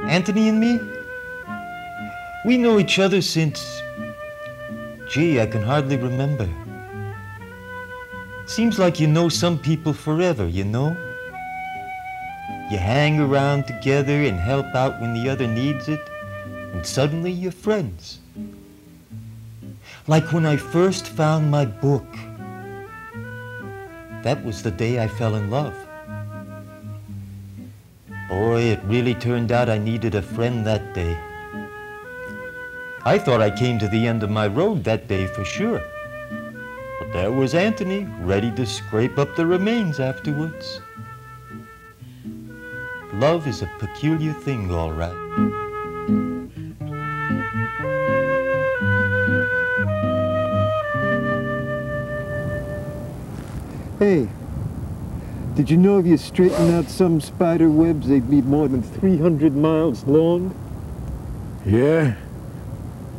Anthony and me, we know each other since, gee, I can hardly remember. Seems like you know some people forever, you know? You hang around together and help out when the other needs it, and suddenly you're friends. Like when I first found my book. That was the day I fell in love. Boy, it really turned out I needed a friend that day. I thought I came to the end of my road that day for sure. But there was Anthony, ready to scrape up the remains afterwards. Love is a peculiar thing, all right. Hey, did you know if you straighten out some spider webs, they'd be more than 300 miles long? Yeah?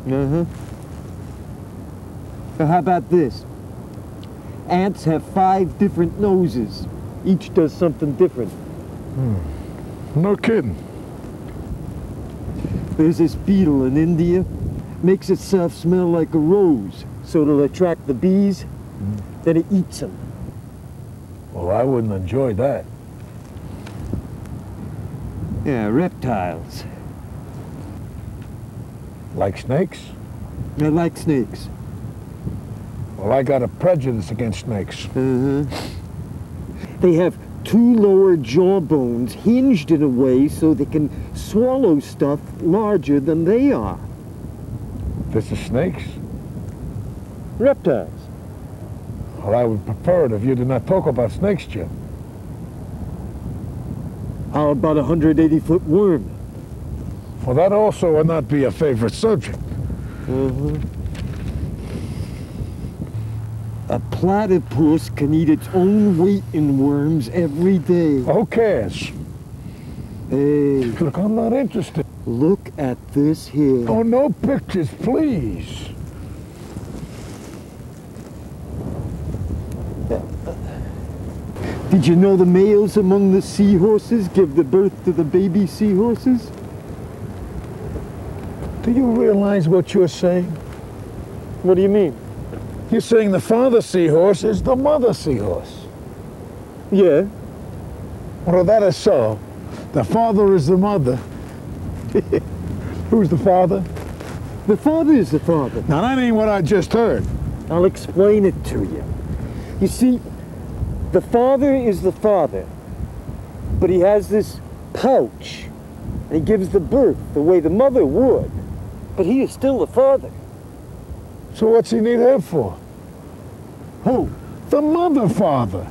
Uh-huh. So how about this? Ants have 5 different noses. Each does something different. No kidding. There's this beetle in India. Makes itself smell like a rose, so it'll attract the bees. Then it eats them. Well, I wouldn't enjoy that. Yeah, reptiles. Like snakes? They're like snakes. Well, I got a prejudice against snakes. Uh-huh. They have 2 lower jaw bones hinged in a way so they can swallow stuff larger than they are. This is snakes? Reptiles. Well, I would prefer it if you did not talk about snakes, Jim. How about a 180-foot worm? Well, that also would not be a favorite subject. Uh-huh. A platypus can eat its own weight in worms every day. Who cares? Hey, Look, I'm not interested. look at this here. Oh, no pictures, please. Did you know the males among the seahorses give the birth to the baby seahorses? Do you realize what you're saying? What do you mean? You're saying the father seahorse is the mother seahorse. Yeah. Well, that is so. The father is the mother. Who's the father? The father is the father. Now, that ain't what I just heard. I'll explain it to you. You see, the father is the father, but he has this pouch, and he gives the birth the way the mother would, but he is still the father. So what's he need her for? Who? The mother father.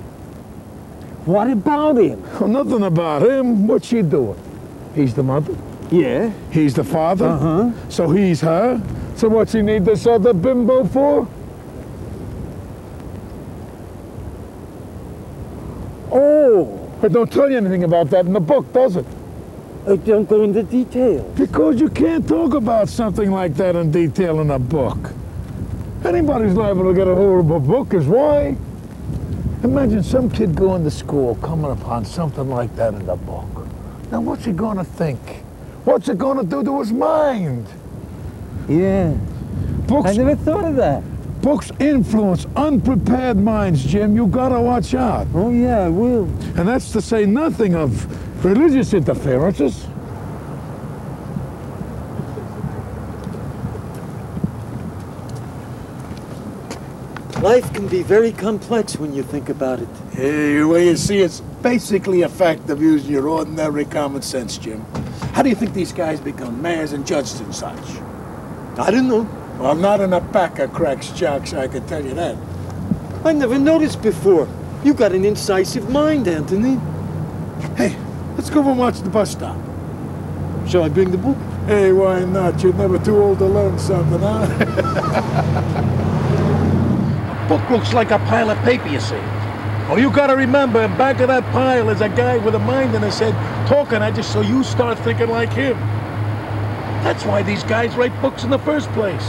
What about him? Well, nothing about him. What's she doing? He's the mother. Yeah. He's the father. Uh-huh. So he's her. So what's he need this other bimbo for? Oh, It don't tell you anything about that in the book, does it? I don't go into detail. Because you can't talk about something like that in detail in a book. Anybody's liable to get a hold of a book is why. Imagine some kid going to school coming upon something like that in the book. Now what's he gonna think? What's it gonna do to his mind? Yeah. Books, I never thought of that. books influence unprepared minds, Jim. You gotta watch out. Oh, yeah, I will. And that's to say nothing of religious interferences. Life can be very complex when you think about it. Hey, well, you see, it's basically a fact of using your ordinary common sense, Jim. How do you think these guys become mayors and judges and such? I don't know. Well, not in a pack of cracks jocks, I can tell you that. I never noticed before. You got an incisive mind, Anthony. Hey, let's go over and watch the bus stop. Shall I bring the book? Hey, why not? You're never too old to learn something, huh? Book looks like a pile of paper, you see. Oh, you gotta remember, in back of that pile is a guy with a mind in his head talking at you so you start thinking like him. That's why these guys write books in the first place.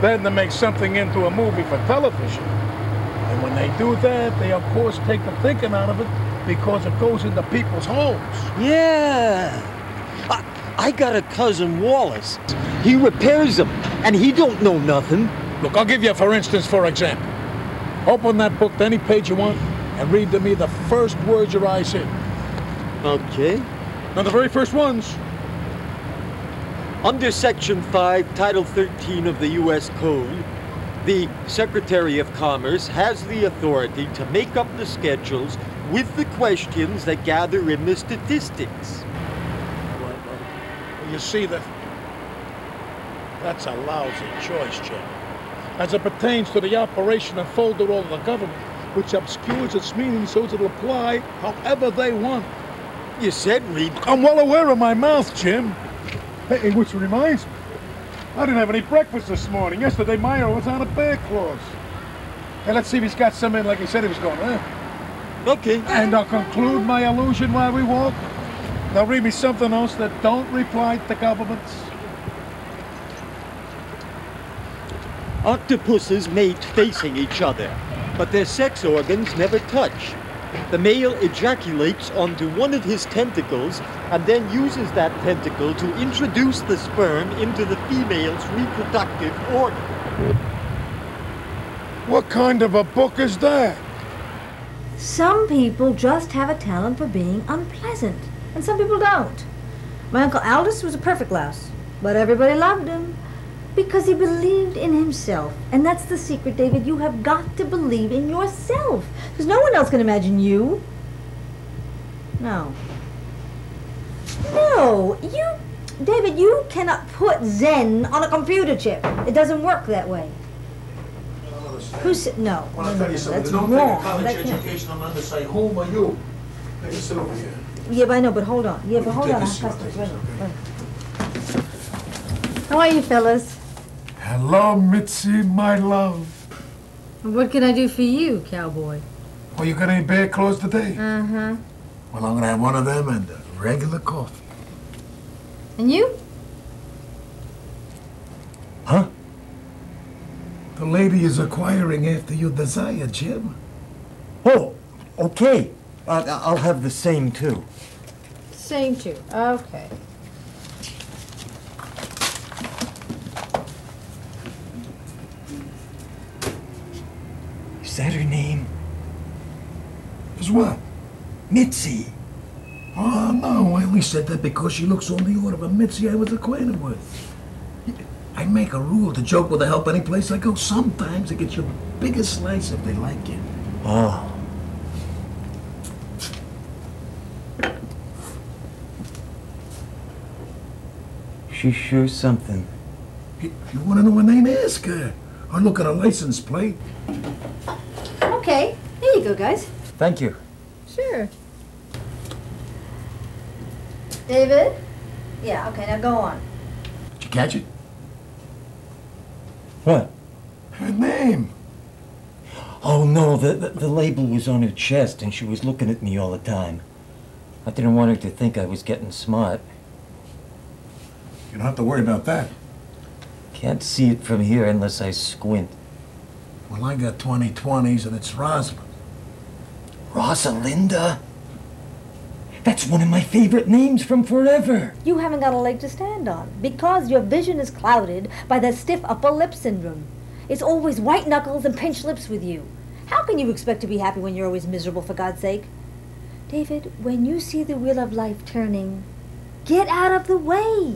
Then to make something into a movie for television. And when they do that, they of course take the thinking out of it because it goes into people's homes. Yeah. I got a cousin, Wallace. He repairs them, and he don't know nothing. Look, I'll give you, for instance, for example. Open that book to any page you want and read to me the first words your eyes hit. Okay. Now, the very first ones. Under Section 5, Title 13 of the U.S. Code, the Secretary of Commerce has the authority to make up the schedules with the questions that gather in the statistics. You see, that's a lousy choice, Jim. As it pertains to the operation and folder of the government, which obscures its meaning so it'll apply however they want. You said read. I'm well aware of my mouth, Jim. Hey, which reminds me, I didn't have any breakfast this morning. Yesterday, Meyer was on a bear clause. Hey, let's see if he's got some in like he said he was going, huh? Okay. And I'll conclude my illusion while we walk. Now read me something else that don't reply to governments. Octopuses mate facing each other, but their sex organs never touch. The male ejaculates onto one of his tentacles and then uses that tentacle to introduce the sperm into the female's reproductive organ. What kind of a book is that? Some people just have a talent for being unpleasant, and some people don't. My Uncle Aldous was a perfect louse, but everybody loved him because he believed in himself. And that's the secret, David. You have got to believe in yourself, because no one else can imagine you. No. No, David, you cannot put Zen on a computer chip. It doesn't work that way. Who said, no, Well, I'll tell you something. that's Don't wrong. take a college That can't- education on under say, whom are you? Hey, just sit over here. Yeah, but I know, but hold on. Yeah, but hold Take on. a I seat, have to- take a wait, seat, wait. How are you, fellas? Hello, Mitzi, my love. What can I do for you, cowboy? Oh, you got any bear clothes today? Uh-huh. Well, I'm gonna have one of them and a regular coffee. And you? Huh? The lady is acquiring after you desire, Jim. Oh, okay. I'll have the same too. Same too. Okay. Is that her name? Is what? Mitzi. Oh, no, I only said that because she looks on the order of a Mitzi I was acquainted with. I make a rule to joke with the help any place I go. Sometimes it gets you the biggest slice if they like you. Oh. She's sure something. If you want to know her name, ask her. Or look at her license plate. Okay. Here you go, guys. Thank you. Sure. David? Yeah, okay, now go on. Did you catch it? What? Her name. Oh, no, the label was on her chest and she was looking at me all the time. I didn't want her to think I was getting smart. You don't have to worry about that. Can't see it from here unless I squint. Well, I got 20/20s and it's Rosalind. Rosalinda? That's one of my favorite names from forever. You haven't got a leg to stand on because your vision is clouded by the stiff upper lip syndrome. It's always white knuckles and pinched lips with you. How can you expect to be happy when you're always miserable, for God's sake? David, when you see the wheel of life turning, get out of the way.